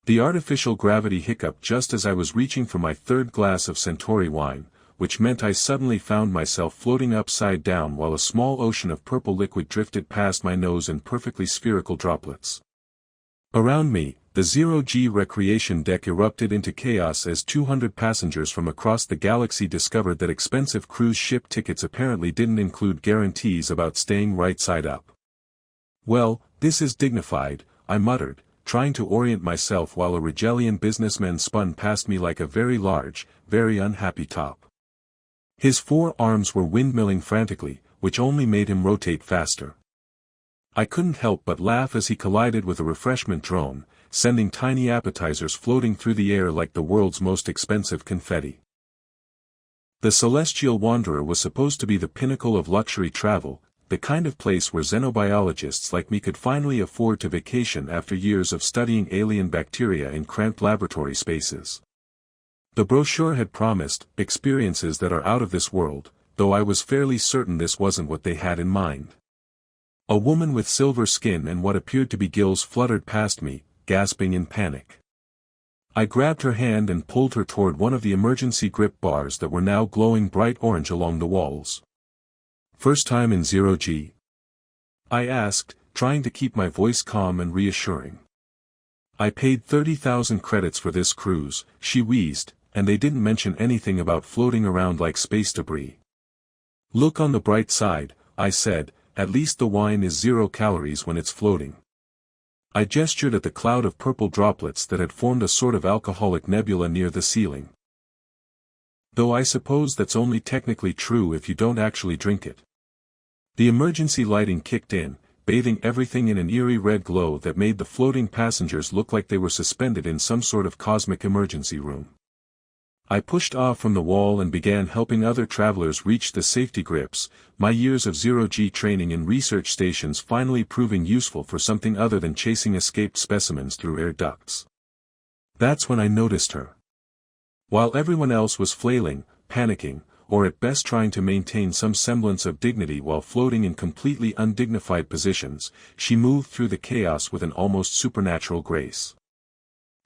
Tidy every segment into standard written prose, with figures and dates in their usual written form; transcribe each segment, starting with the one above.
The artificial gravity hiccuped just as I was reaching for my third glass of Centauri wine, which meant I suddenly found myself floating upside down while a small ocean of purple liquid drifted past my nose in perfectly spherical droplets. Around me, the zero-G recreation deck erupted into chaos as 200 passengers from across the galaxy discovered that expensive cruise ship tickets apparently didn't include guarantees about staying right side up. "Well, this is dignified," I muttered, trying to orient myself while a Regellian businessman spun past me like a very large, very unhappy top. His 4 arms were windmilling frantically, which only made him rotate faster. I couldn't help but laugh as he collided with a refreshment drone, sending tiny appetizers floating through the air like the world's most expensive confetti. The Celestial Wanderer was supposed to be the pinnacle of luxury travel, the kind of place where xenobiologists like me could finally afford to vacation after years of studying alien bacteria in cramped laboratory spaces. The brochure had promised experiences that are out of this world, though I was fairly certain this wasn't what they had in mind. A woman with silver skin and what appeared to be gills fluttered past me, gasping in panic. I grabbed her hand and pulled her toward one of the emergency grip bars that were now glowing bright orange along the walls. "First time in zero-G?" I asked, trying to keep my voice calm and reassuring. "I paid 30,000 credits for this cruise," she wheezed, and they didn't mention anything about floating around like space debris. "Look on the bright side," I said, "at least the wine is 0 calories when it's floating." I gestured at the cloud of purple droplets that had formed a sort of alcoholic nebula near the ceiling. Though I suppose that's only technically true if you don't actually drink it. The emergency lighting kicked in, bathing everything in an eerie red glow that made the floating passengers look like they were suspended in some sort of cosmic emergency room. I pushed off from the wall and began helping other travelers reach the safety grips, my years of zero-G training in research stations finally proving useful for something other than chasing escaped specimens through air ducts. That's when I noticed her. While everyone else was flailing, panicking, or at best trying to maintain some semblance of dignity while floating in completely undignified positions, she moved through the chaos with an almost supernatural grace.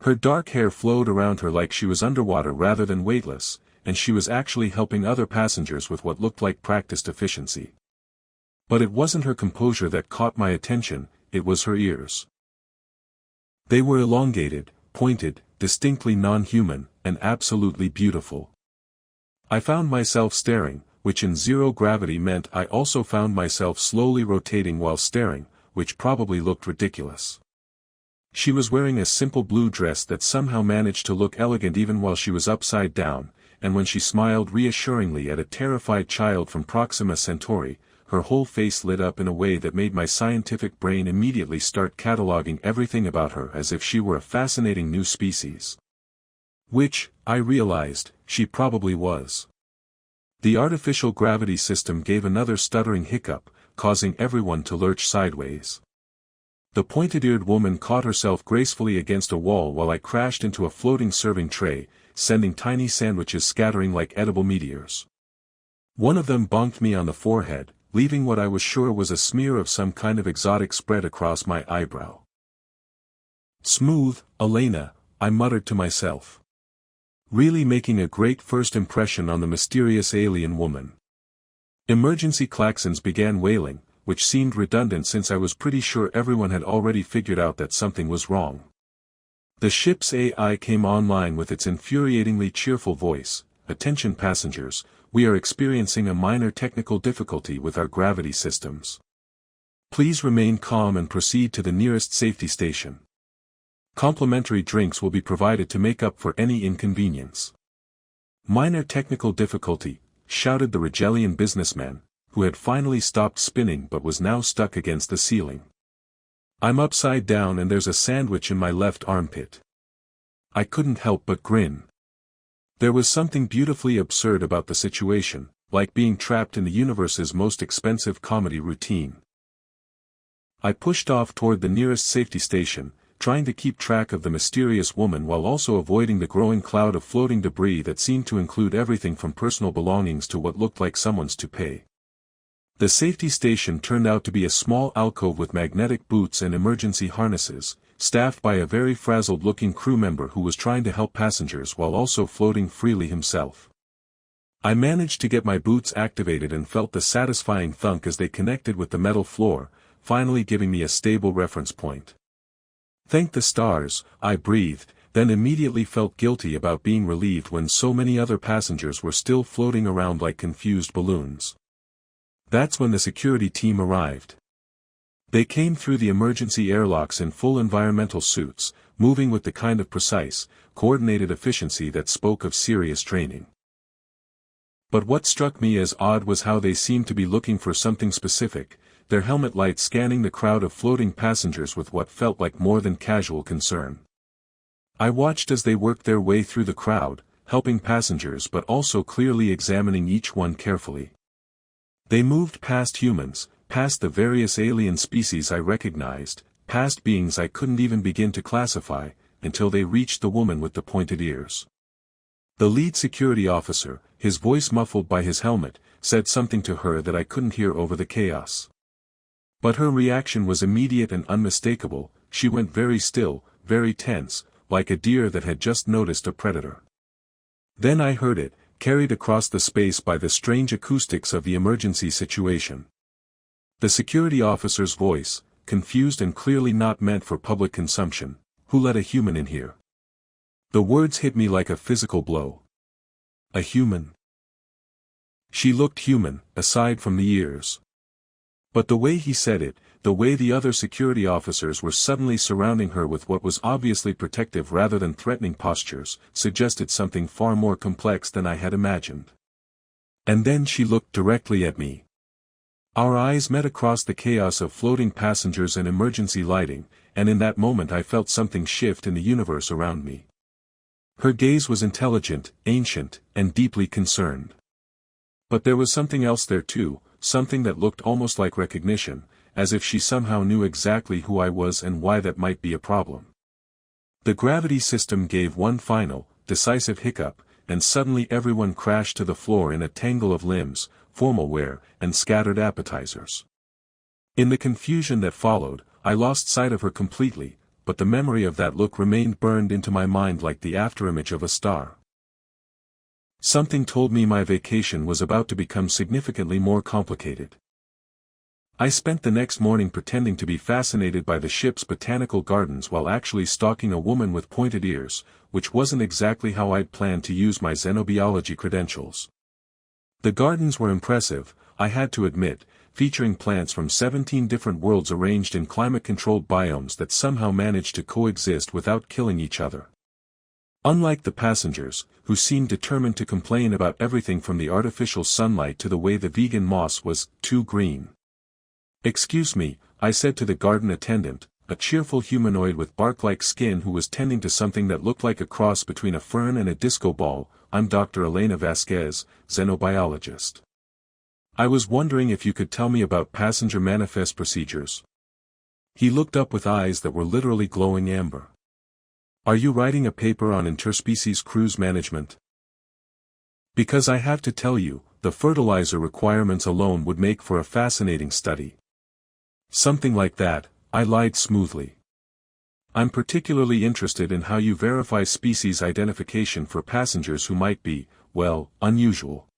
Her dark hair flowed around her like she was underwater rather than weightless, and she was actually helping other passengers with what looked like practiced efficiency. But it wasn't her composure that caught my attention, it was her ears. They were elongated, pointed, distinctly non-human, and absolutely beautiful. I found myself staring, which in zero gravity meant I also found myself slowly rotating while staring, which probably looked ridiculous. She was wearing a simple blue dress that somehow managed to look elegant even while she was upside down, and when she smiled reassuringly at a terrified child from Proxima Centauri, her whole face lit up in a way that made my scientific brain immediately start cataloging everything about her as if she were a fascinating new species. Which, I realized, she probably was. The artificial gravity system gave another stuttering hiccup, causing everyone to lurch sideways. The pointed-eared woman caught herself gracefully against a wall while I crashed into a floating serving tray, sending tiny sandwiches scattering like edible meteors. One of them bonked me on the forehead, leaving what I was sure was a smear of some kind of exotic spread across my eyebrow. "Smooth, Elena," I muttered to myself. Really making a great first impression on the mysterious alien woman. Emergency klaxons began wailing, which seemed redundant since I was pretty sure everyone had already figured out that something was wrong. The ship's AI came online with its infuriatingly cheerful voice, "Attention passengers, we are experiencing a minor technical difficulty with our gravity systems. Please remain calm and proceed to the nearest safety station. Complimentary drinks will be provided to make up for any inconvenience." "Minor technical difficulty," shouted the Regellian businessman, who had finally stopped spinning but was now stuck against the ceiling. "I'm upside down and there's a sandwich in my left armpit." I couldn't help but grin. There was something beautifully absurd about the situation, like being trapped in the universe's most expensive comedy routine. I pushed off toward the nearest safety station, trying to keep track of the mysterious woman while also avoiding the growing cloud of floating debris that seemed to include everything from personal belongings to what looked like someone's toupee. The safety station turned out to be a small alcove with magnetic boots and emergency harnesses, staffed by a very frazzled-looking crew member who was trying to help passengers while also floating freely himself. I managed to get my boots activated and felt the satisfying thunk as they connected with the metal floor, finally giving me a stable reference point. Thank the stars, I breathed, then immediately felt guilty about being relieved when so many other passengers were still floating around like confused balloons. That's when the security team arrived. They came through the emergency airlocks in full environmental suits, moving with the kind of precise, coordinated efficiency that spoke of serious training. But what struck me as odd was how they seemed to be looking for something specific, their helmet lights scanning the crowd of floating passengers with what felt like more than casual concern. I watched as they worked their way through the crowd, helping passengers but also clearly examining each one carefully. They moved past humans, past the various alien species I recognized, past beings I couldn't even begin to classify, until they reached the woman with the pointed ears. The lead security officer, his voice muffled by his helmet, said something to her that I couldn't hear over the chaos. But her reaction was immediate and unmistakable. She went very still, very tense, like a deer that had just noticed a predator. Then I heard it, carried across the space by the strange acoustics of the emergency situation. The security officer's voice, confused and clearly not meant for public consumption. Who let a human in here? The words hit me like a physical blow. A human? She looked human, aside from the ears. But the way he said it, the way the other security officers were suddenly surrounding her with what was obviously protective rather than threatening postures, suggested something far more complex than I had imagined. And then she looked directly at me. Our eyes met across the chaos of floating passengers and emergency lighting, and in that moment I felt something shift in the universe around me. Her gaze was intelligent, ancient, and deeply concerned. But there was something else there too, something that looked almost like recognition, as if she somehow knew exactly who I was and why that might be a problem. The gravity system gave one final, decisive hiccup, and suddenly everyone crashed to the floor in a tangle of limbs, formal wear, and scattered appetizers. In the confusion that followed, I lost sight of her completely, but the memory of that look remained burned into my mind like the afterimage of a star. Something told me my vacation was about to become significantly more complicated. I spent the next morning pretending to be fascinated by the ship's botanical gardens while actually stalking a woman with pointed ears, which wasn't exactly how I'd planned to use my xenobiology credentials. The gardens were impressive, I had to admit, featuring plants from 17 different worlds arranged in climate-controlled biomes that somehow managed to coexist without killing each other. Unlike the passengers, who seemed determined to complain about everything from the artificial sunlight to the way the vegan moss was too green. "Excuse me," I said to the garden attendant, a cheerful humanoid with bark-like skin who was tending to something that looked like a cross between a fern and a disco ball. "I'm Dr. Elena Vasquez, xenobiologist. I was wondering if you could tell me about passenger manifest procedures." He looked up with eyes that were literally glowing amber. "Are you writing a paper on interspecies cruise management? Because I have to tell you, the fertilizer requirements alone would make for a fascinating study." "Something like that," I lied smoothly. "I'm particularly interested in how you verify species identification for passengers who might be, well, unusual."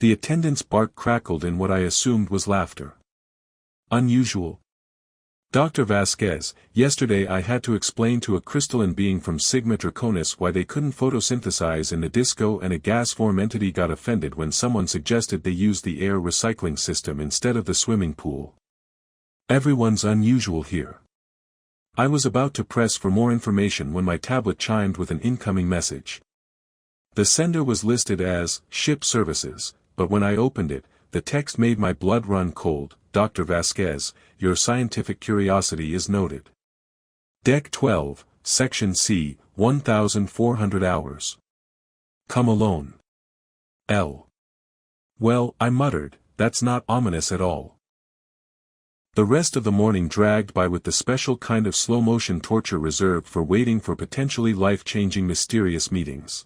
The attendant's bark crackled in what I assumed was laughter. "Unusual? Dr. Vasquez, yesterday I had to explain to a crystalline being from Sigma Draconis why they couldn't photosynthesize in the disco, and a gas form entity got offended when someone suggested they use the air recycling system instead of the swimming pool. Everyone's unusual here." I was about to press for more information when my tablet chimed with an incoming message. The sender was listed as Ship Services, but when I opened it, the text made my blood run cold. "Dr. Vasquez, your scientific curiosity is noted. Deck 12, Section C, 1,400 hours. Come alone. L." Well, I muttered, that's not ominous at all. The rest of the morning dragged by with the special kind of slow-motion torture reserved for waiting for potentially life-changing mysterious meetings.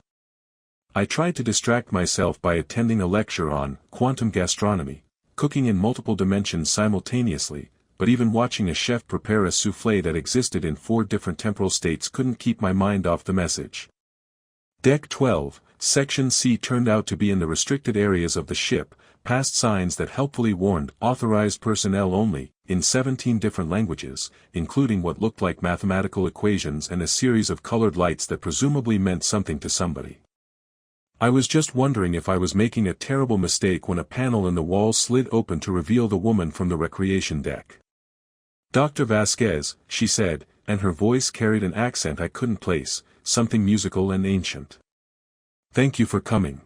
I tried to distract myself by attending a lecture on quantum gastronomy, cooking in multiple dimensions simultaneously, but even watching a chef prepare a soufflé that existed in 4 different temporal states couldn't keep my mind off the message. Deck 12, Section C turned out to be in the restricted areas of the ship, past signs that helpfully warned "authorized personnel only," in 17 different languages, including what looked like mathematical equations and a series of colored lights that presumably meant something to somebody. I was just wondering if I was making a terrible mistake when a panel in the wall slid open to reveal the woman from the recreation deck. "Dr. Vasquez," she said, and her voice carried an accent I couldn't place, something musical and ancient. "Thank you for coming.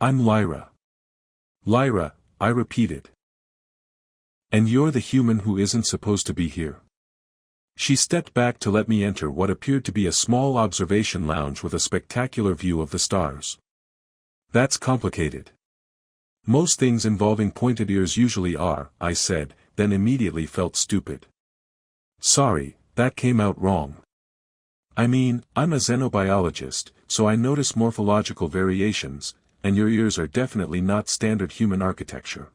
I'm Lyra." "Lyra," I repeated. "And you're the human who isn't supposed to be here." She stepped back to let me enter what appeared to be a small observation lounge with a spectacular view of the stars. "That's complicated. Most things involving pointed ears usually are," I said, then immediately felt stupid. "Sorry, that came out wrong. I mean, I'm a xenobiologist, so I notice morphological variations, and your ears are definitely not standard human architecture."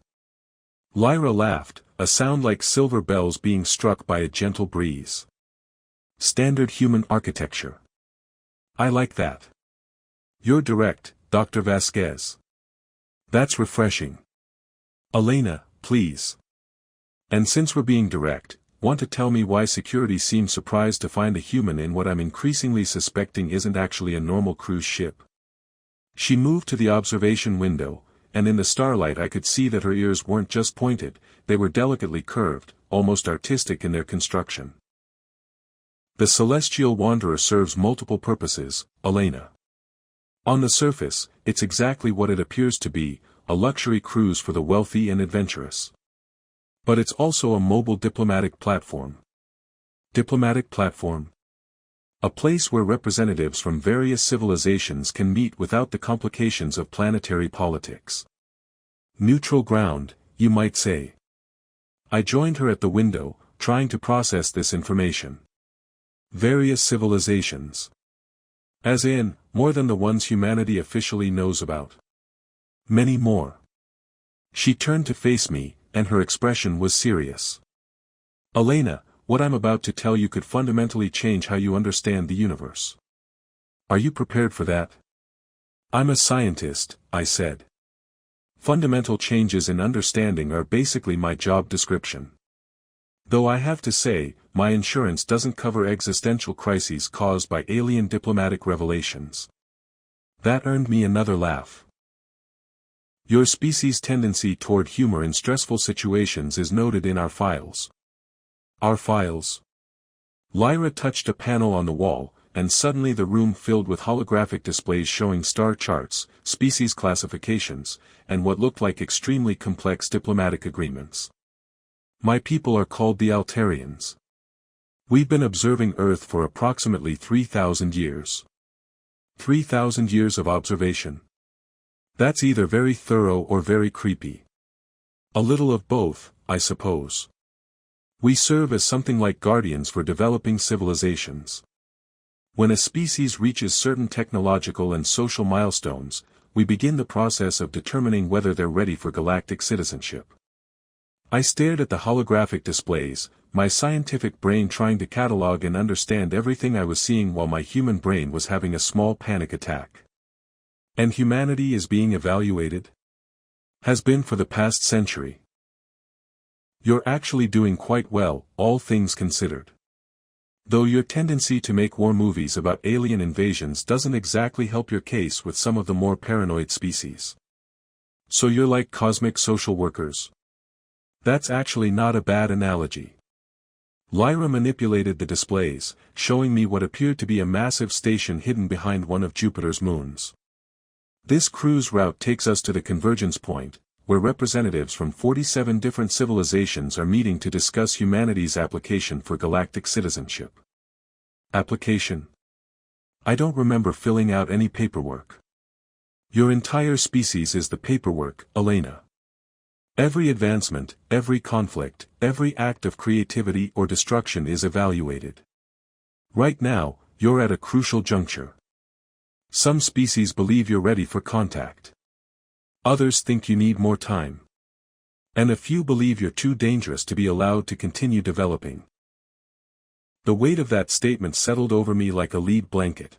Lyra laughed, a sound like silver bells being struck by a gentle breeze. "Standard human architecture. I like that. You're direct, Dr. Vasquez. That's refreshing. Elena, please. And since we're being direct, want to tell me why security seems surprised to find a human in what I'm increasingly suspecting isn't actually a normal cruise ship?" She moved to the observation window, and in the starlight I could see that her ears weren't just pointed, they were delicately curved, almost artistic in their construction. "The Celestial Wanderer serves multiple purposes, Elena. On the surface, it's exactly what it appears to be, a luxury cruise for the wealthy and adventurous. But it's also a mobile diplomatic platform." Diplomatic platform? A place where representatives from various civilizations can meet without the complications of planetary politics. Neutral ground, you might say. I joined her at the window, trying to process this information. Various civilizations. As in, more than the ones humanity officially knows about. Many more. She turned to face me, and her expression was serious. "Elena, what I'm about to tell you could fundamentally change how you understand the universe. Are you prepared for that?" "I'm a scientist," I said. "Fundamental changes in understanding are basically my job description. Though I have to say, my insurance doesn't cover existential crises caused by alien diplomatic revelations." That earned me another laugh. "Your species' tendency toward humor in stressful situations is noted in our files." "Our files?" Lyra touched a panel on the wall, and suddenly the room filled with holographic displays showing star charts, species classifications, and what looked like extremely complex diplomatic agreements. "My people are called the Altarians. We've been observing Earth for approximately 3,000 years. 3,000 years of observation. That's either very thorough or very creepy. A little of both, I suppose. We serve as something like guardians for developing civilizations. When a species reaches certain technological and social milestones, we begin the process of determining whether they're ready for galactic citizenship." I stared at the holographic displays, my scientific brain trying to catalog and understand everything I was seeing while my human brain was having a small panic attack. "And humanity is being evaluated? Has been for the past century. You're actually doing quite well, all things considered. Though your tendency to make war movies about alien invasions doesn't exactly help your case with some of the more paranoid species. So you're like cosmic social workers? That's actually not a bad analogy." Lyra manipulated the displays, showing me what appeared to be a massive station hidden behind one of Jupiter's moons. "This cruise route takes us to the convergence point, where representatives from 47 different civilizations are meeting to discuss humanity's application for galactic citizenship." Application? I don't remember filling out any paperwork. Your entire species is the paperwork, Elena. Every advancement, every conflict, every act of creativity or destruction is evaluated. Right now, you're at a crucial juncture. Some species believe you're ready for contact. Others think you need more time. And a few believe you're too dangerous to be allowed to continue developing. The weight of that statement settled over me like a lead blanket.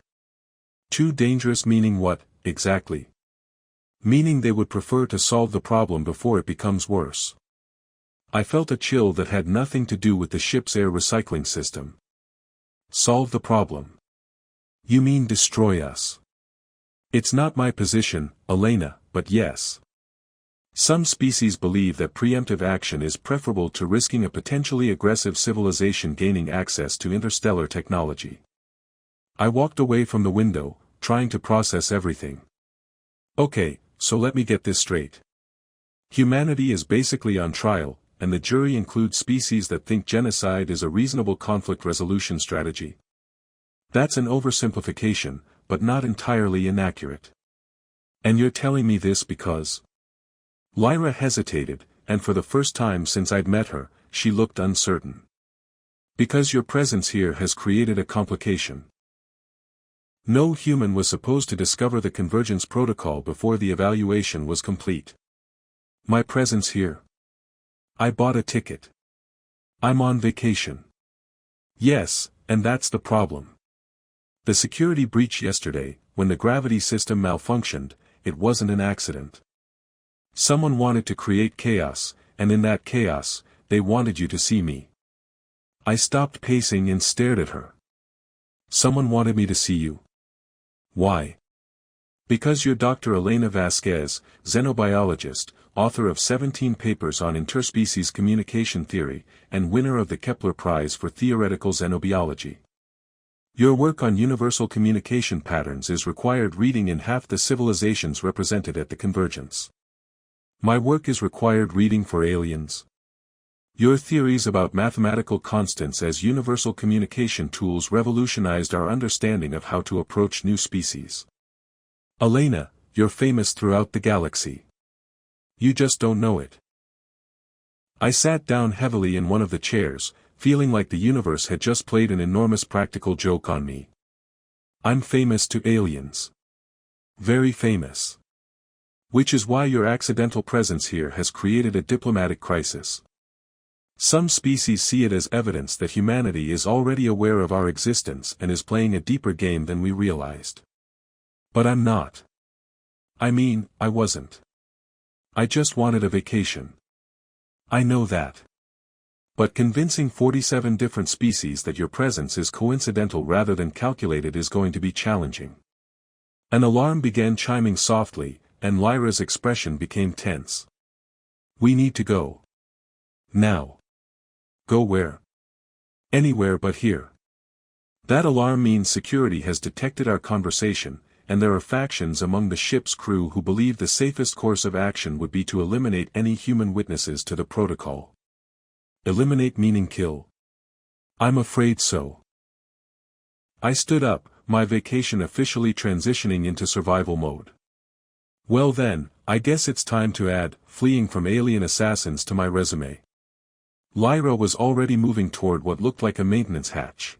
Too dangerous meaning what, exactly? Meaning they would prefer to solve the problem before it becomes worse. I felt a chill that had nothing to do with the ship's air recycling system. Solve the problem. You mean destroy us? It's not my position, Elena, but yes. Some species believe that preemptive action is preferable to risking a potentially aggressive civilization gaining access to interstellar technology. I walked away from the window, trying to process everything. Okay, so let me get this straight. Humanity is basically on trial, and the jury includes species that think genocide is a reasonable conflict resolution strategy. That's an oversimplification, but not entirely inaccurate. And you're telling me this because... Lyra hesitated, and for the first time since I'd met her, she looked uncertain. Because your presence here has created a complication. No human was supposed to discover the convergence protocol before the evaluation was complete. My presence here? I bought a ticket. I'm on vacation. Yes, and that's the problem. The security breach yesterday, when the gravity system malfunctioned, it wasn't an accident. Someone wanted to create chaos, and in that chaos, they wanted you to see me. I stopped pacing and stared at her. Someone wanted me to see you. Why? Because you're Dr. Elena Vasquez, xenobiologist, author of 17 papers on interspecies communication theory, and winner of the Kepler Prize for Theoretical Xenobiology. Your work on universal communication patterns is required reading in half the civilizations represented at the convergence. My work is required reading for aliens. Your theories about mathematical constants as universal communication tools revolutionized our understanding of how to approach new species. Elena, you're famous throughout the galaxy. You just don't know it. I sat down heavily in one of the chairs, feeling like the universe had just played an enormous practical joke on me. I'm famous to aliens. Very famous. Which is why your accidental presence here has created a diplomatic crisis. Some species see it as evidence that humanity is already aware of our existence and is playing a deeper game than we realized. But I'm not. I mean, I wasn't. I just wanted a vacation. I know that. But convincing 47 different species that your presence is coincidental rather than calculated is going to be challenging. An alarm began chiming softly, and Lyra's expression became tense. We need to go. Now. Go where? Anywhere but here. That alarm means security has detected our conversation, and there are factions among the ship's crew who believe the safest course of action would be to eliminate any human witnesses to the protocol. Eliminate meaning kill. I'm afraid so. I stood up, my vacation officially transitioning into survival mode. Well then, I guess it's time to add, fleeing from alien assassins to my resume. Lyra was already moving toward what looked like a maintenance hatch.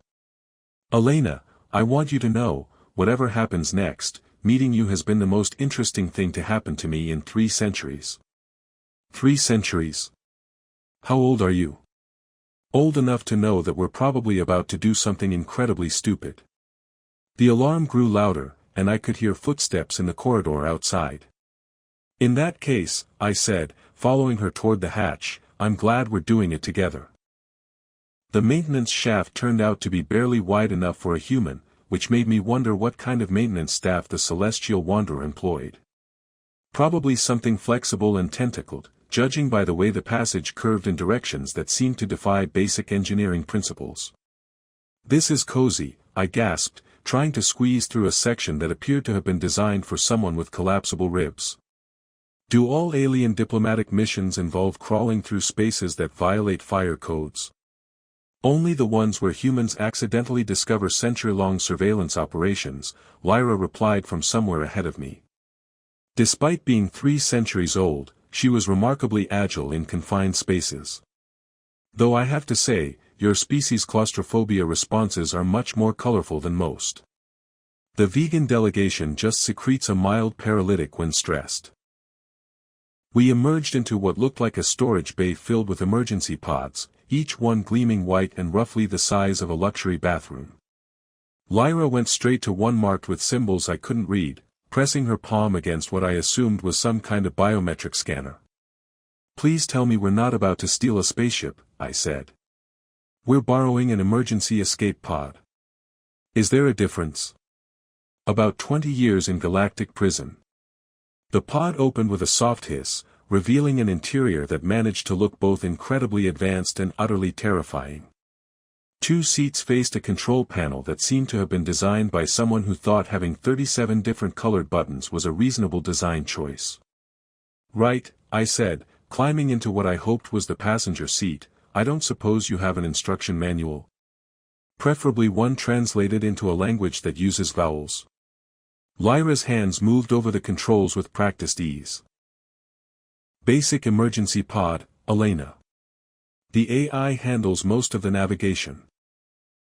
Elena, I want you to know, whatever happens next, meeting you has been the most interesting thing to happen to me in 3 centuries. 3 centuries? How old are you? Old enough to know that we're probably about to do something incredibly stupid. The alarm grew louder, and I could hear footsteps in the corridor outside. In that case, I said, following her toward the hatch, I'm glad we're doing it together. The maintenance shaft turned out to be barely wide enough for a human, which made me wonder what kind of maintenance staff the celestial wanderer employed. Probably something flexible and tentacled, judging by the way the passage curved in directions that seemed to defy basic engineering principles. This is cozy, I gasped, trying to squeeze through a section that appeared to have been designed for someone with collapsible ribs. Do all alien diplomatic missions involve crawling through spaces that violate fire codes? Only the ones where humans accidentally discover century-long surveillance operations, Lyra replied from somewhere ahead of me. Despite being 3 centuries old, she was remarkably agile in confined spaces. Though I have to say, your species' claustrophobia responses are much more colorful than most. The vegan delegation just secretes a mild paralytic when stressed. We emerged into what looked like a storage bay filled with emergency pods, each one gleaming white and roughly the size of a luxury bathroom. Lyra went straight to one marked with symbols I couldn't read, pressing her palm against what I assumed was some kind of biometric scanner. "Please tell me we're not about to steal a spaceship," I said. "We're borrowing an emergency escape pod." "Is there a difference?" "About 20 years in galactic prison." The pod opened with a soft hiss, revealing an interior that managed to look both incredibly advanced and utterly terrifying. 2 seats faced a control panel that seemed to have been designed by someone who thought having 37 different colored buttons was a reasonable design choice. "Right," I said, climbing into what I hoped was the passenger seat. "I don't suppose you have an instruction manual? Preferably one translated into a language that uses vowels." Lyra's hands moved over the controls with practiced ease. "Basic emergency pod, Elena. The AI handles most of the navigation.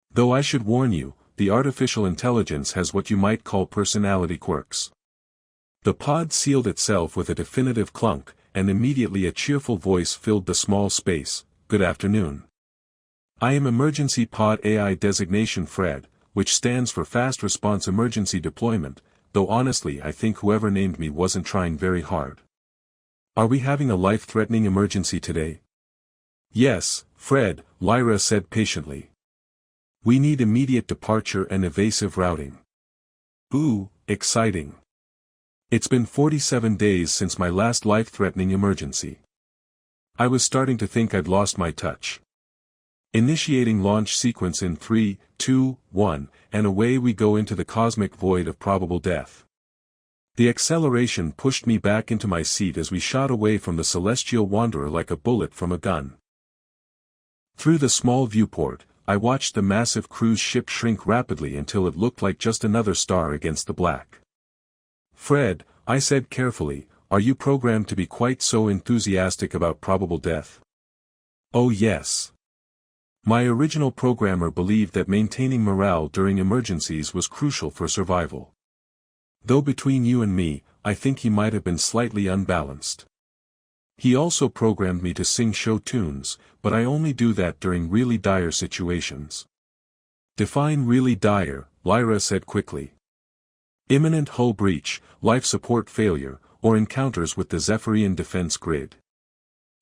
Though I should warn you, the artificial intelligence has what you might call personality quirks." The pod sealed itself with a definitive clunk, and immediately a cheerful voice filled the small space. "Good afternoon. I am Emergency Pod AI Designation Fred, which stands for Fast Response Emergency Deployment, though honestly I think whoever named me wasn't trying very hard. Are we having a life-threatening emergency today?" "Yes, Fred," Lyra said patiently. "We need immediate departure and evasive routing." "Ooh, exciting. It's been 47 days since my last life-threatening emergency. I was starting to think I'd lost my touch." Initiating launch sequence in 3, 2, 1, and away we go into the cosmic void of probable death. The acceleration pushed me back into my seat as we shot away from the celestial wanderer like a bullet from a gun. Through the small viewport, I watched the massive cruise ship shrink rapidly until it looked like just another star against the black. "Fred," I said carefully, "are you programmed to be quite so enthusiastic about probable death?" "Oh yes. My original programmer believed that maintaining morale during emergencies was crucial for survival. Though between you and me, I think he might have been slightly unbalanced. He also programmed me to sing show tunes, but I only do that during really dire situations." "Define really dire," Lyra said quickly. "Imminent hull breach, life support failure, or encounters with the Zephyrian defense grid.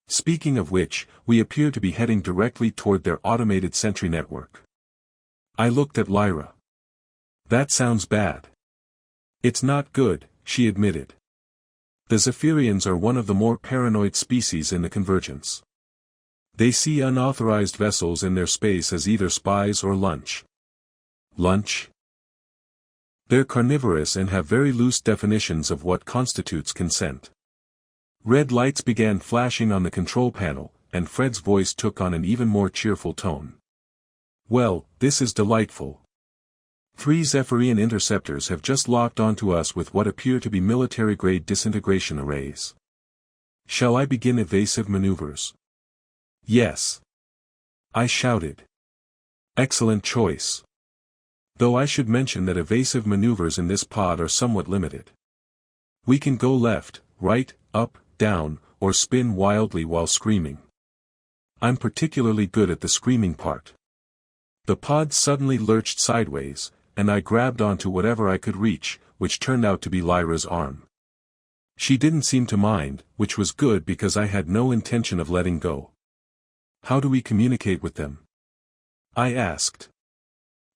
Speaking of which, we appear to be heading directly toward their automated sentry network." I looked at Lyra. "That sounds bad." "It's not good," she admitted. "The Zephyrians are one of the more paranoid species in the Convergence. They see unauthorized vessels in their space as either spies or lunch." "Lunch?" "They're carnivorous and have very loose definitions of what constitutes consent." Red lights began flashing on the control panel, and Fred's voice took on an even more cheerful tone. "Well, this is delightful. 3 Zephyrian interceptors have just locked onto us with what appear to be military-grade disintegration arrays. Shall I begin evasive maneuvers?" "Yes," I shouted. "Excellent choice. Though I should mention that evasive maneuvers in this pod are somewhat limited. We can go left, right, up, down, or spin wildly while screaming. I'm particularly good at the screaming part." The pod suddenly lurched sideways, and I grabbed onto whatever I could reach, which turned out to be Lyra's arm. She didn't seem to mind, which was good because I had no intention of letting go. "How do we communicate with them?" I asked.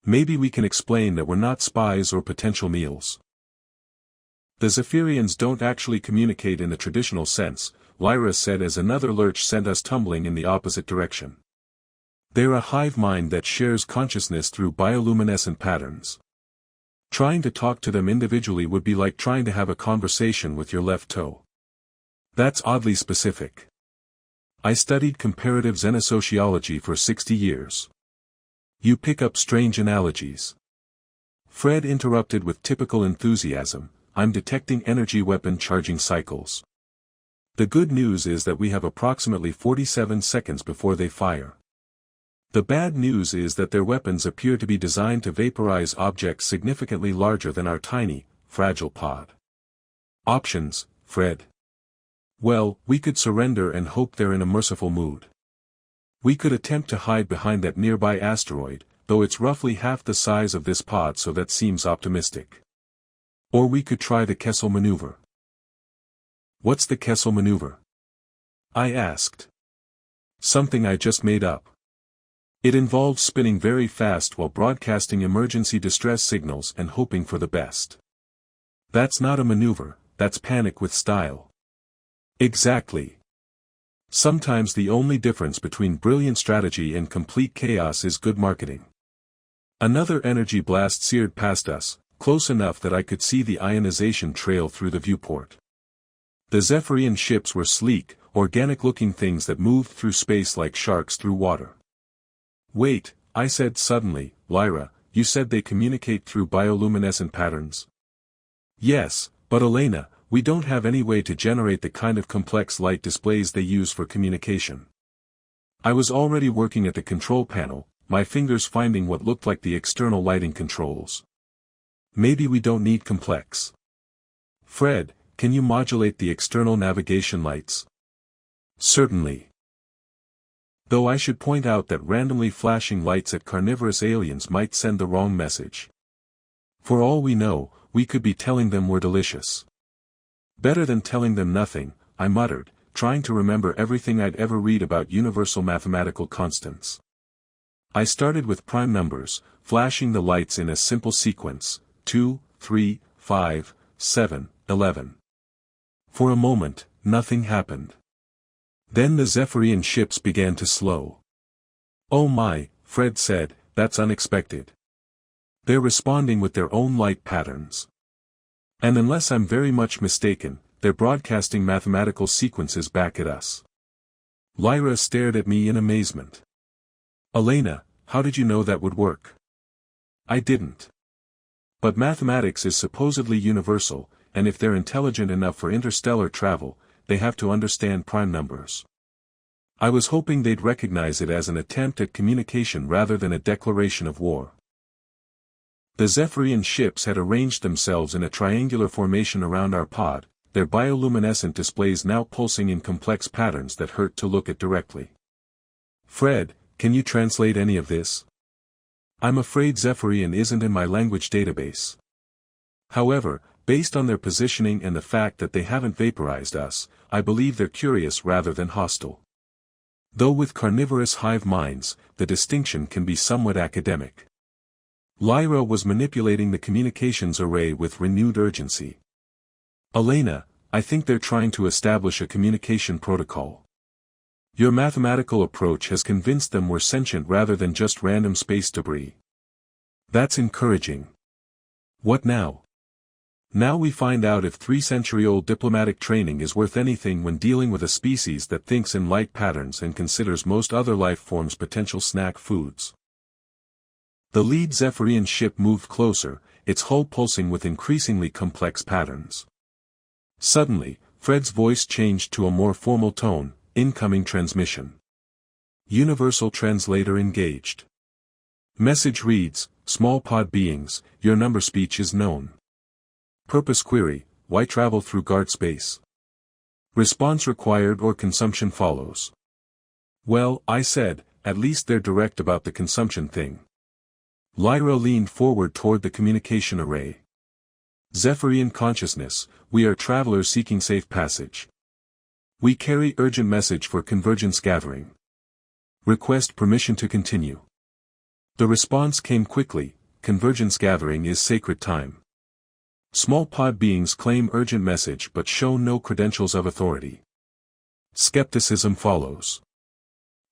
"Maybe we can explain that we're not spies or potential meals." "The Zephyrians don't actually communicate in the traditional sense," Lyra said as another lurch sent us tumbling in the opposite direction. "They're a hive mind that shares consciousness through bioluminescent patterns. Trying to talk to them individually would be like trying to have a conversation with your left toe. That's oddly specific. I studied comparative xenosociology for 60 years. You pick up strange analogies." Fred interrupted with typical enthusiasm, "I'm detecting energy weapon charging cycles. The good news is that we have approximately 47 seconds before they fire. The bad news is that their weapons appear to be designed to vaporize objects significantly larger than our tiny, fragile pod." "Options, Fred?" Well, we could surrender and hope they're in a merciful mood. We could attempt to hide behind that nearby asteroid, though it's roughly half the size of this pod, so that seems optimistic. Or we could try the Kessel maneuver. What's the Kessel maneuver? I asked. Something I just made up. It involves spinning very fast while broadcasting emergency distress signals and hoping for the best. That's not a maneuver, that's panic with style. Exactly. Sometimes the only difference between brilliant strategy and complete chaos is good marketing. Another energy blast seared past us, close enough that I could see the ionization trail through the viewport. The Zephyrian ships were sleek, organic-looking things that moved through space like sharks through water. Wait, I said suddenly, Lyra, you said they communicate through bioluminescent patterns? Yes, but Elena, we don't have any way to generate the kind of complex light displays they use for communication. I was already working at the control panel, my fingers finding what looked like the external lighting controls. Maybe we don't need complex. Fred, can you modulate the external navigation lights? Certainly. Though I should point out that randomly flashing lights at carnivorous aliens might send the wrong message. For all we know, we could be telling them we're delicious. Better than telling them nothing, I muttered, trying to remember everything I'd ever read about universal mathematical constants. I started with prime numbers, flashing the lights in a simple sequence, 2, 3, 5, 7, 11. For a moment, nothing happened. Then the Zephyrian ships began to slow. Oh my, Fred said, that's unexpected. They're responding with their own light patterns. And unless I'm very much mistaken, they're broadcasting mathematical sequences back at us. Lyra stared at me in amazement. Elena, how did you know that would work? I didn't. But mathematics is supposedly universal, and if they're intelligent enough for interstellar travel, they have to understand prime numbers. I was hoping they'd recognize it as an attempt at communication rather than a declaration of war. The Zephyrian ships had arranged themselves in a triangular formation around our pod, their bioluminescent displays now pulsing in complex patterns that hurt to look at directly. Fred, can you translate any of this? I'm afraid Zephyrian isn't in my language database. However, based on their positioning and the fact that they haven't vaporized us, I believe they're curious rather than hostile. Though with carnivorous hive minds, the distinction can be somewhat academic. Lyra was manipulating the communications array with renewed urgency. Elena, I think they're trying to establish a communication protocol. Your mathematical approach has convinced them we're sentient rather than just random space debris. That's encouraging. What now? Now we find out if 3-century-old diplomatic training is worth anything when dealing with a species that thinks in light patterns and considers most other life forms potential snack foods. The lead Zephyrian ship moved closer, its hull pulsing with increasingly complex patterns. Suddenly, Fred's voice changed to a more formal tone, incoming transmission. Universal translator engaged. Message reads, small pod beings, your number speech is known. Purpose query, why travel through guard space? Response required or consumption follows. Well, I said, at least they're direct about the consumption thing. Lyra leaned forward toward the communication array. Zephyrian consciousness, we are travelers seeking safe passage. We carry urgent message for convergence gathering. Request permission to continue. The response came quickly, convergence gathering is sacred time. Small pod beings claim urgent message but show no credentials of authority. Skepticism follows.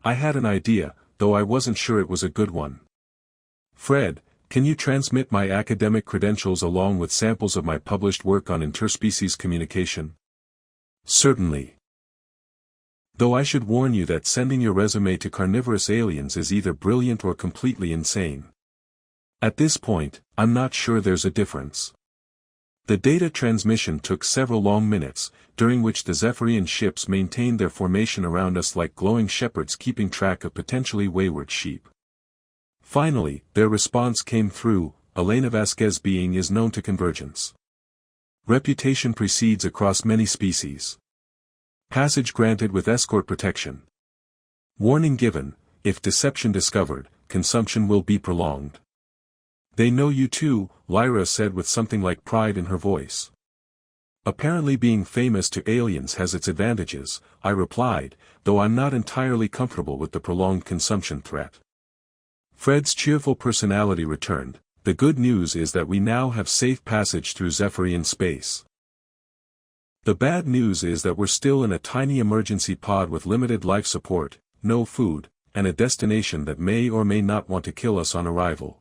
I had an idea, though I wasn't sure it was a good one. Fred, can you transmit my academic credentials along with samples of my published work on interspecies communication? Certainly. Though I should warn you that sending your resume to carnivorous aliens is either brilliant or completely insane. At this point, I'm not sure there's a difference. The data transmission took several long minutes, during which the Zephyrian ships maintained their formation around us like glowing shepherds keeping track of potentially wayward sheep. Finally, their response came through, Elena Vasquez being is known to convergence. Reputation precedes across many species. Passage granted with escort protection. Warning given, if deception discovered, consumption will be prolonged. They know you too, Lyra said with something like pride in her voice. Apparently being famous to aliens has its advantages, I replied, though I'm not entirely comfortable with the prolonged consumption threat. Fred's cheerful personality returned. The good news is that we now have safe passage through Zephyrian space. The bad news is that we're still in a tiny emergency pod with limited life support, no food, and a destination that may or may not want to kill us on arrival.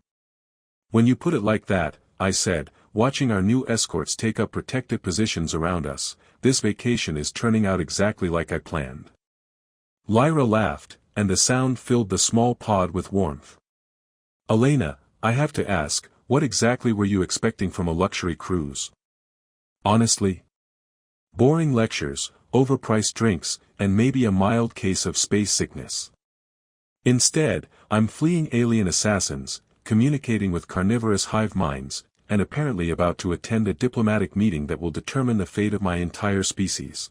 When you put it like that, I said, watching our new escorts take up protected positions around us, this vacation is turning out exactly like I planned. Lyra laughed, and the sound filled the small pod with warmth. Elena, I have to ask, what exactly were you expecting from a luxury cruise? Honestly? Boring lectures, overpriced drinks, and maybe a mild case of space sickness. Instead, I'm fleeing alien assassins, communicating with carnivorous hive minds, and apparently about to attend a diplomatic meeting that will determine the fate of my entire species.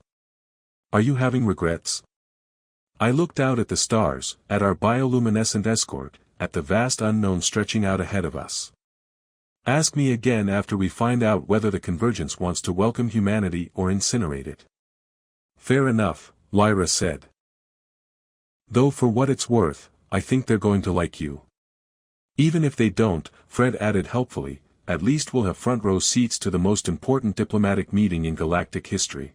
Are you having regrets? I looked out at the stars, at our bioluminescent escort, at the vast unknown stretching out ahead of us. Ask me again after we find out whether the Convergence wants to welcome humanity or incinerate it. Fair enough, Lyra said. Though for what it's worth, I think they're going to like you. Even if they don't, Fred added helpfully, at least we'll have front row seats to the most important diplomatic meeting in galactic history.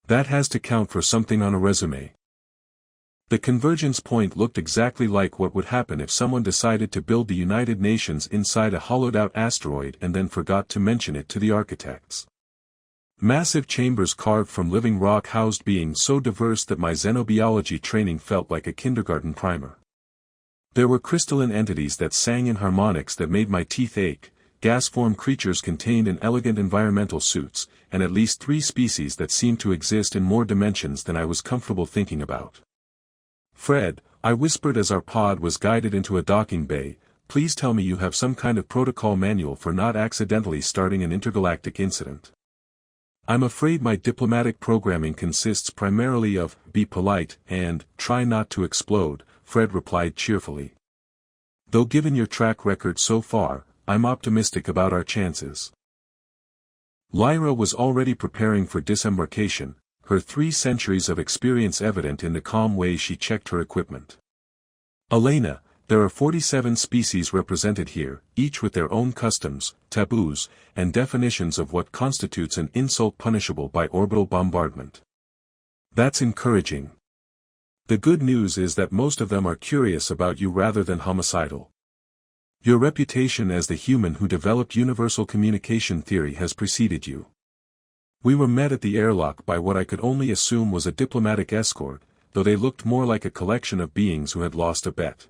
That has to count for something on a resume. The Convergence point looked exactly like what would happen if someone decided to build the United Nations inside a hollowed-out asteroid and then forgot to mention it to the architects. Massive chambers carved from living rock housed beings so diverse that my xenobiology training felt like a kindergarten primer. There were crystalline entities that sang in harmonics that made my teeth ache, gas-form creatures contained in elegant environmental suits, and at least 3 species that seemed to exist in more dimensions than I was comfortable thinking about. Fred, I whispered as our pod was guided into a docking bay, please tell me you have some kind of protocol manual for not accidentally starting an intergalactic incident. I'm afraid my diplomatic programming consists primarily of, be polite, and, try not to explode, Fred replied cheerfully. Though given your track record so far, I'm optimistic about our chances. Lyra was already preparing for disembarkation, her 3 centuries of experience evident in the calm way she checked her equipment. Elena, there are 47 species represented here, each with their own customs, taboos, and definitions of what constitutes an insult punishable by orbital bombardment. That's encouraging. The good news is that most of them are curious about you rather than homicidal. Your reputation as the human who developed universal communication theory has preceded you. We were met at the airlock by what I could only assume was a diplomatic escort, though they looked more like a collection of beings who had lost a bet.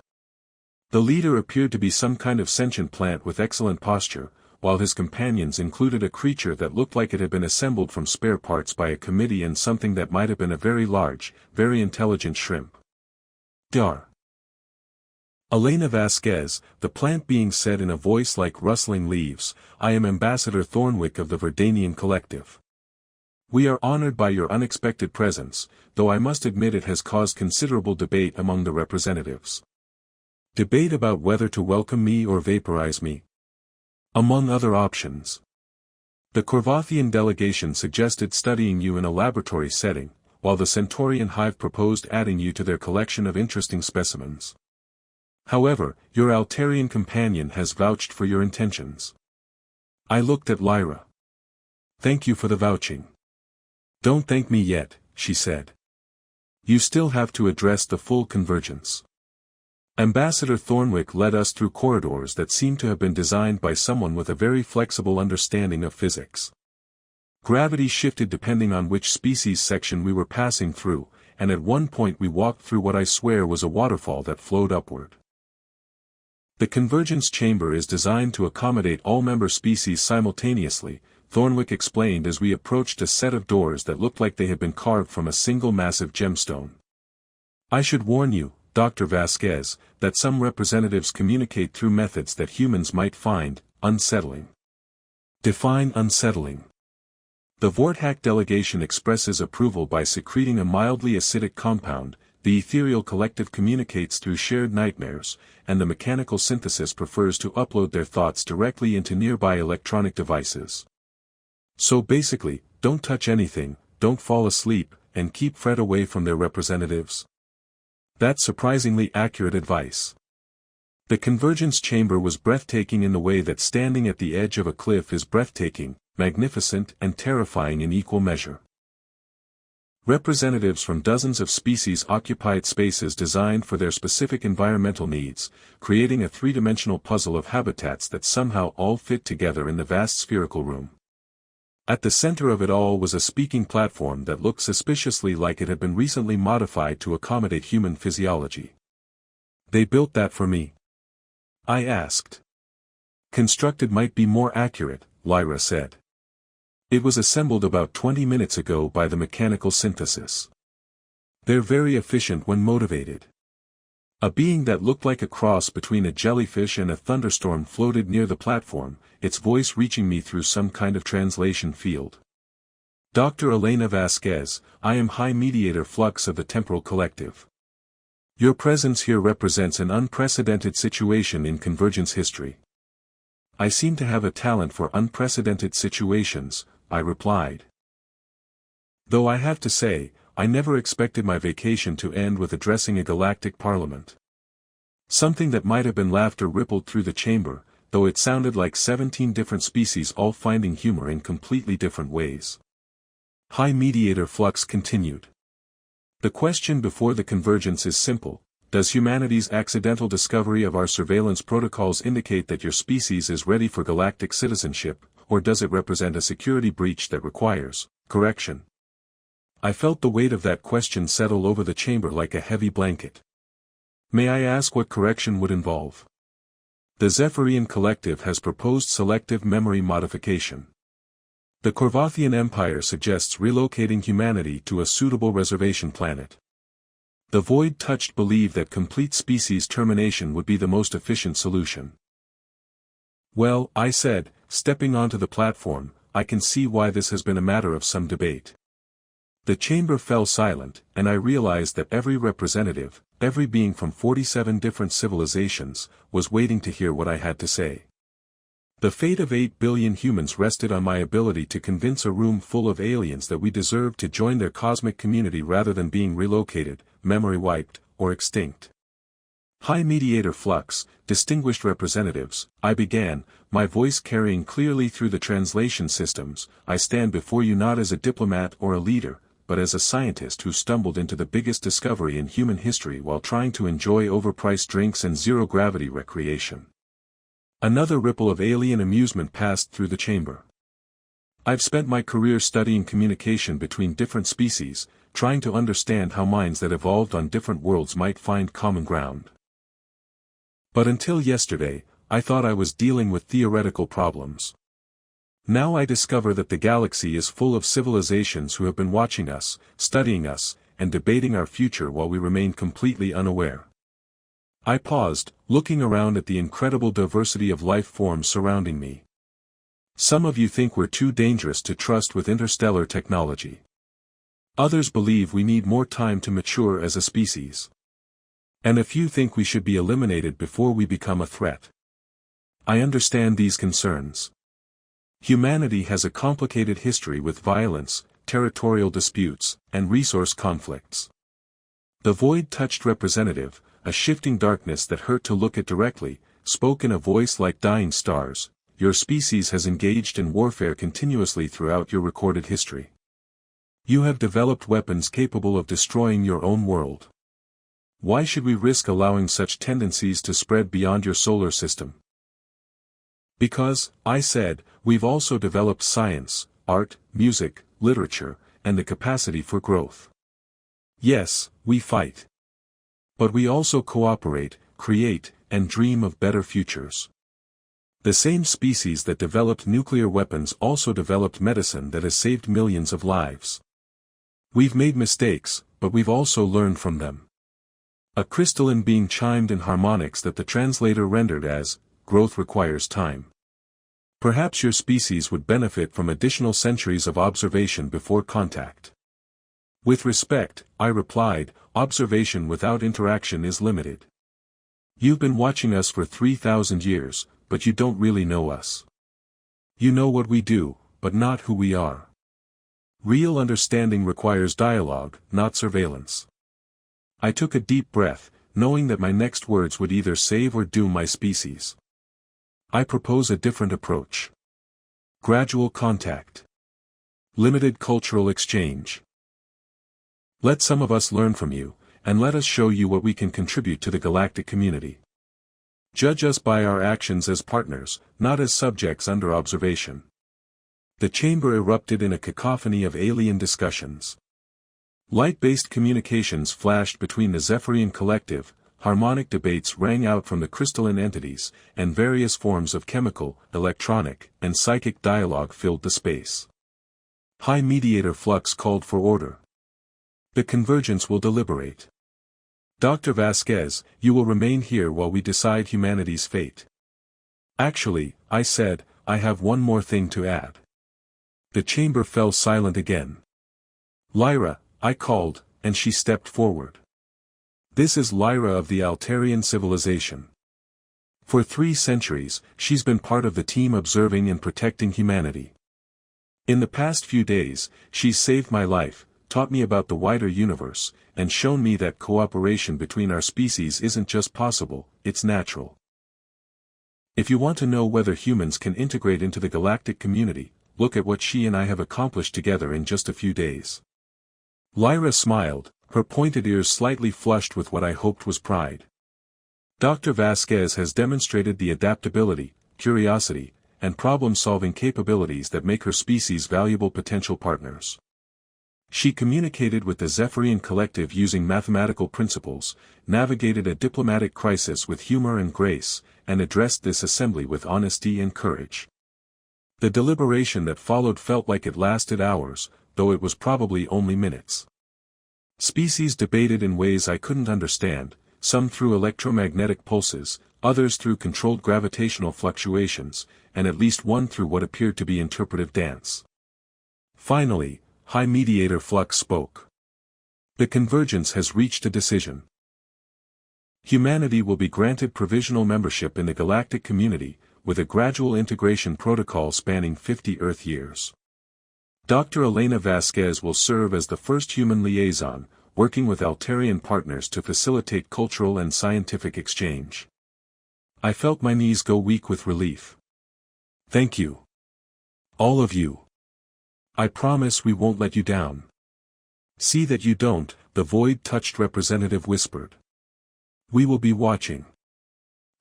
The leader appeared to be some kind of sentient plant with excellent posture, while his companions included a creature that looked like it had been assembled from spare parts by a committee and something that might have been a very large, very intelligent shrimp. Dar. Elena Vasquez, the plant being said in a voice like rustling leaves, I am Ambassador Thornwick of the Verdanian Collective. We are honored by your unexpected presence, though I must admit it has caused considerable debate among the representatives. Debate about whether to welcome me or vaporize me. Among other options. The Corvathian delegation suggested studying you in a laboratory setting, while the Centaurian hive proposed adding you to their collection of interesting specimens. However, your Altarian companion has vouched for your intentions. I looked at Lyra. Thank you for the vouching. Don't thank me yet, she said. You still have to address the full Convergence. Ambassador Thornwick led us through corridors that seemed to have been designed by someone with a very flexible understanding of physics. Gravity shifted depending on which species section we were passing through, and at one point we walked through what I swear was a waterfall that flowed upward. The Convergence chamber is designed to accommodate all member species simultaneously, Thornwick explained as we approached a set of doors that looked like they had been carved from a single massive gemstone. I should warn you, Dr. Vasquez, that some representatives communicate through methods that humans might find unsettling. Define unsettling. The Vorthack delegation expresses approval by secreting a mildly acidic compound, the ethereal collective communicates through shared nightmares, and the mechanical synthesis prefers to upload their thoughts directly into nearby electronic devices. So basically, don't touch anything, don't fall asleep, and keep Fred away from their representatives. That's surprisingly accurate advice. The convergence chamber was breathtaking in the way that standing at the edge of a cliff is breathtaking, magnificent and terrifying in equal measure. Representatives from dozens of species occupied spaces designed for their specific environmental needs, creating a three-dimensional puzzle of habitats that somehow all fit together in the vast spherical room. At the center of it all was a speaking platform that looked suspiciously like it had been recently modified to accommodate human physiology. "They built that for me?" I asked. "Constructed might be more accurate," Lyra said. "It was assembled about 20 minutes ago by the mechanical synthesis. They're very efficient when motivated." A being that looked like a cross between a jellyfish and a thunderstorm floated near the platform, its voice reaching me through some kind of translation field. "Dr. Elena Vasquez, I am High Mediator Flux of the Temporal Collective. Your presence here represents an unprecedented situation in convergence history." "I seem to have a talent for unprecedented situations," I replied. "Though I have to say, I never expected my vacation to end with addressing a galactic parliament." Something that might have been laughter rippled through the chamber, though it sounded like 17 different species all finding humor in completely different ways. High Mediator Flux continued. "The question before the convergence is simple. Does humanity's accidental discovery of our surveillance protocols indicate that your species is ready for galactic citizenship, or does it represent a security breach that requires correction?" I felt the weight of that question settle over the chamber like a heavy blanket. "May I ask what correction would involve?" "The Zephyrian Collective has proposed selective memory modification. The Corvathian Empire suggests relocating humanity to a suitable reservation planet. The Void-Touched believe that complete species termination would be the most efficient solution." "Well," I said, stepping onto the platform, "I can see why this has been a matter of some debate." The chamber fell silent, and I realized that every representative, every being from 47 different civilizations, was waiting to hear what I had to say. The fate of 8 billion humans rested on my ability to convince a room full of aliens that we deserved to join their cosmic community rather than being relocated, memory wiped, or extinct. "High Mediator Flux, distinguished representatives," I began, my voice carrying clearly through the translation systems, "I stand before you not as a diplomat or a leader, but as a scientist who stumbled into the biggest discovery in human history while trying to enjoy overpriced drinks and zero-gravity recreation." Another ripple of alien amusement passed through the chamber. "I've spent my career studying communication between different species, trying to understand how minds that evolved on different worlds might find common ground. But until yesterday, I thought I was dealing with theoretical problems. Now I discover that the galaxy is full of civilizations who have been watching us, studying us, and debating our future while we remain completely unaware." I paused, looking around at the incredible diversity of life forms surrounding me. "Some of you think we're too dangerous to trust with interstellar technology. Others believe we need more time to mature as a species. And a few think we should be eliminated before we become a threat. I understand these concerns. Humanity has a complicated history with violence, territorial disputes, and resource conflicts. The Void-Touched representative, a shifting darkness that hurt to look at directly, spoke in a voice like dying stars. "Your species has engaged in warfare continuously throughout your recorded history. You have developed weapons capable of destroying your own world. Why should we risk allowing such tendencies to spread beyond your solar system?" "Because," I said, "we've also developed science, art, music, literature, and the capacity for growth. Yes, we fight. But we also cooperate, create, and dream of better futures. The same species that developed nuclear weapons also developed medicine that has saved millions of lives. We've made mistakes, but we've also learned from them." A crystalline being chimed in harmonics that the translator rendered as, "Growth requires time." Perhaps your species would benefit from additional centuries of observation before contact. With respect, I replied, observation without interaction is limited. You've been watching us for 3,000 years, but you don't really know us. You know what we do, but not who we are. Real understanding requires dialogue, not surveillance. I took a deep breath, knowing that my next words would either save or doom my species. I propose a different approach. Gradual contact. Limited cultural exchange. Let some of us learn from you, and let us show you what we can contribute to the galactic community. Judge us by our actions as partners, not as subjects under observation. The chamber erupted in a cacophony of alien discussions. Light-based communications flashed between the Zephyrian collective, harmonic debates rang out from the crystalline entities, and various forms of chemical, electronic, and psychic dialogue filled the space. High mediator flux called for order. The convergence will deliberate. Dr. Vasquez, you will remain here while we decide humanity's fate. Actually, I said, I have one more thing to add. The chamber fell silent again. Lyra, I called, and she stepped forward. This is Lyra of the Altarian civilization. For 3 centuries, she's been part of the team observing and protecting humanity. In the past few days, she's saved my life, taught me about the wider universe, and shown me that cooperation between our species isn't just possible, it's natural. If you want to know whether humans can integrate into the galactic community, look at what she and I have accomplished together in just a few days. Lyra smiled, her pointed ears slightly flushed with what I hoped was pride. Dr. Vasquez has demonstrated the adaptability, curiosity, and problem-solving capabilities that make her species valuable potential partners. She communicated with the Zephyrian collective using mathematical principles, navigated a diplomatic crisis with humor and grace, and addressed this assembly with honesty and courage. The deliberation that followed felt like it lasted hours, though it was probably only minutes. Species debated in ways I couldn't understand, some through electromagnetic pulses, others through controlled gravitational fluctuations, and at least one through what appeared to be interpretive dance. Finally, High Mediator Flux spoke. The convergence has reached a decision. Humanity will be granted provisional membership in the galactic community, with a gradual integration protocol spanning 50 Earth years. Dr. Elena Vasquez will serve as the first human liaison, working with Altarian partners to facilitate cultural and scientific exchange. I felt my knees go weak with relief. Thank you. All of you. I promise we won't let you down. See that you don't, the void-touched representative whispered. We will be watching.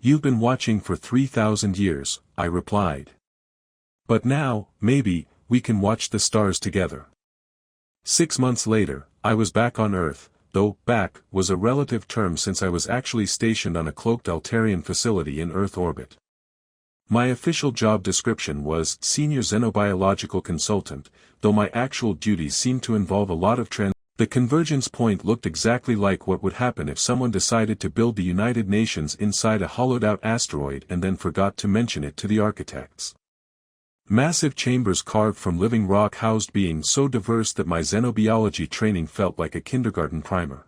You've been watching for 3,000 years, I replied. But now, maybe, we can watch the stars together. 6 months later, I was back on Earth, though back was a relative term since I was actually stationed on a cloaked Altarian facility in Earth orbit. My official job description was Senior Xenobiological Consultant, though my actual duties seemed to involve a lot of The convergence point looked exactly like what would happen if someone decided to build the United Nations inside a hollowed-out asteroid and then forgot to mention it to the architects. Massive chambers carved from living rock housed beings so diverse that my xenobiology training felt like a kindergarten primer.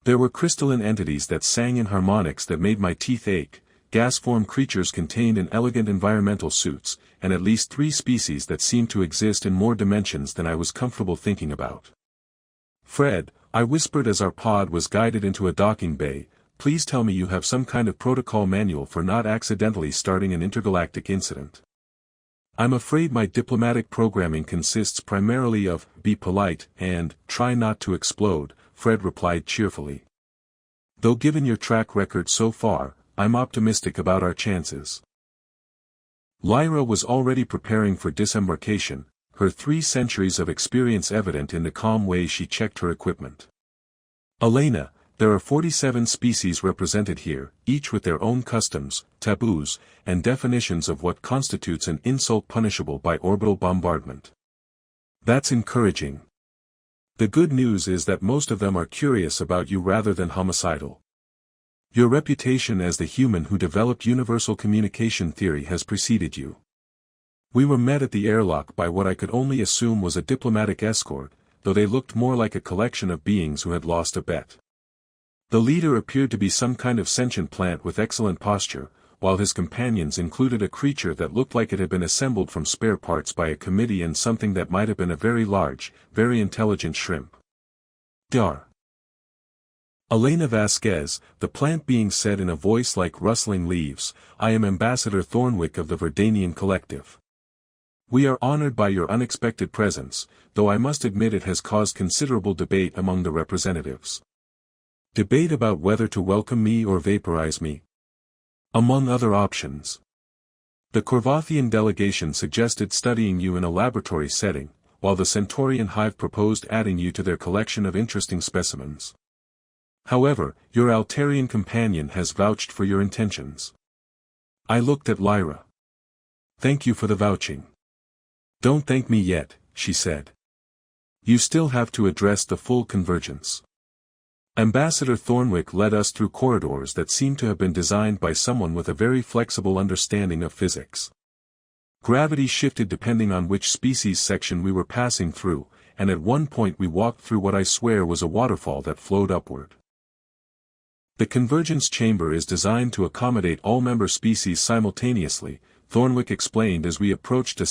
There were crystalline entities that sang in harmonics that made my teeth ache, gas-form creatures contained in elegant environmental suits, and at least 3 species that seemed to exist in more dimensions than I was comfortable thinking about. Fred, I whispered as our pod was guided into a docking bay, please tell me you have some kind of protocol manual for not accidentally starting an intergalactic incident. I'm afraid my diplomatic programming consists primarily of, be polite, and, try not to explode, Fred replied cheerfully. Though given your track record so far, I'm optimistic about our chances. Lyra was already preparing for disembarkation, her 3 centuries of experience evident in the calm way she checked her equipment. Elena, there are 47 species represented here, each with their own customs, taboos, and definitions of what constitutes an insult punishable by orbital bombardment. That's encouraging. The good news is that most of them are curious about you rather than homicidal. Your reputation as the human who developed universal communication theory has preceded you. We were met at the airlock by what I could only assume was a diplomatic escort, though they looked more like a collection of beings who had lost a bet. The leader appeared to be some kind of sentient plant with excellent posture, while his companions included a creature that looked like it had been assembled from spare parts by a committee and something that might have been a very large, very intelligent shrimp. Dar. Elena Vasquez, the plant being said in a voice like rustling leaves, I am Ambassador Thornwick of the Verdanian Collective. We are honored by your unexpected presence, though I must admit it has caused considerable debate among the representatives. Debate about whether to welcome me or vaporize me, among other options. The Corvathian delegation suggested studying you in a laboratory setting, while the Centaurian hive proposed adding you to their collection of interesting specimens. However, your Altarian companion has vouched for your intentions. I looked at Lyra. Thank you for the vouching. Don't thank me yet, she said. You still have to address the full convergence. Ambassador Thornwick led us through corridors that seemed to have been designed by someone with a very flexible understanding of physics. Gravity shifted depending on which species section we were passing through, and at one point we walked through what I swear was a waterfall that flowed upward. The convergence chamber is designed to accommodate all member species simultaneously, Thornwick explained as we approached a